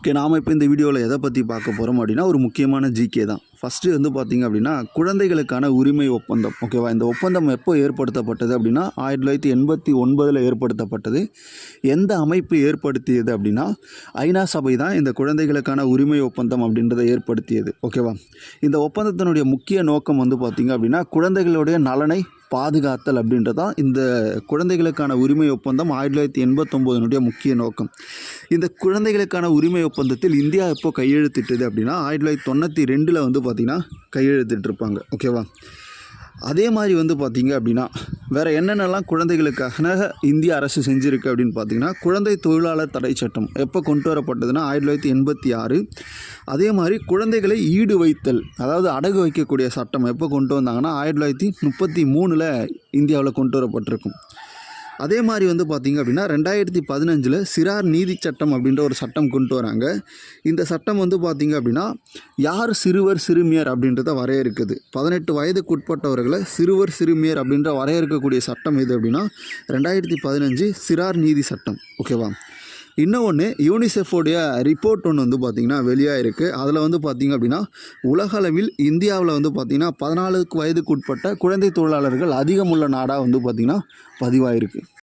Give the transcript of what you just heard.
Okay, நாம் இப்போ இந்த வீடியோவில் எதை பற்றி பார்க்க போகிறோம் அப்படின்னா ஒரு முக்கியமான ஜிகே தான். ஃபஸ்ட்டு வந்து பார்த்திங்க அப்படின்னா குழந்தைகளுக்கான உரிமை ஒப்பந்தம். ஓகேவா, இந்த ஒப்பந்தம் எப்போ ஏற்படுத்தப்பட்டது அப்படின்னா 1989 ஏற்படுத்தப்பட்டது. எந்த அமைப்பு ஏற்படுத்தியது அப்படின்னா ஐநா சபை தான் இந்த குழந்தைகளுக்கான உரிமை ஒப்பந்தம் அப்படின்றத ஏற்படுத்தியது. ஓகேவா, இந்த ஒப்பந்தத்தினுடைய முக்கிய நோக்கம் வந்து பார்த்திங்க அப்படின்னா குழந்தைகளுடைய நலனை பாதுகாத்தல் அப்படின்றதான் இந்த குழந்தைகளுக்கான உரிமை ஒப்பந்தம் 1989 முக்கிய நோக்கம். இந்த குழந்தைகளுக்கான உரிமை ஒப்பந்தத்தில் இந்தியா எப்போ கையெழுத்திட்டது அப்படின்னா 1992 வந்து பார்த்திங்கன்னா கையெழுத்திட்டிருப்பாங்க. ஓகேவா, அதே மாதிரி வந்து பார்த்திங்க அப்படின்னா வேறு என்னென்னலாம் குழந்தைகளுக்காக இந்திய அரசு செஞ்சுருக்கு அப்படின்னு பார்த்திங்கன்னா குழந்தை தொழிலாளர் தடை சட்டம் எப்போ கொண்டு வரப்பட்டதுன்னா 1986. அதே மாதிரி குழந்தைகளை ஈடு வைத்தல், அதாவது அடகு வைக்கக்கூடிய சட்டம் எப்போ கொண்டு வந்தாங்கன்னா 1933 இந்தியாவில் கொண்டு வரப்பட்டிருக்கும். அதே மாதிரி வந்து பார்த்திங்க அப்படின்னா 2015 சிறார் நீதி சட்டம் அப்படின்ற ஒரு சட்டம் கொண்டு வராங்க. இந்த சட்டம் வந்து பார்த்திங்க அப்படின்னா யார் சிறுவர் சிறுமியர் அப்படின்றத வரையறுக்குது. 18 வயதுக்குட்பட்டவர்களை சிறுவர் சிறுமியர் அப்படின்ற வரையறுக்கக்கூடிய சட்டம் எது அப்படின்னா 2015 சிறார் நீதி சட்டம். ஓகேவா, இன்னொன்று யூனிசெஃபோடைய ரிப்போர்ட் ஒன்று வந்து பார்த்திங்கன்னா வெளியாக இருக்குது. அதில் வந்து பார்த்திங்க அப்படின்னா உலகளவில் இந்தியாவில் வந்து பார்த்திங்கன்னா 14 வயதுக்குட்பட்ட குழந்தை தொழிலாளர்கள் அதிகமுள்ள நாடாக வந்து பார்த்திங்கன்னா பதிவாயிருக்கு.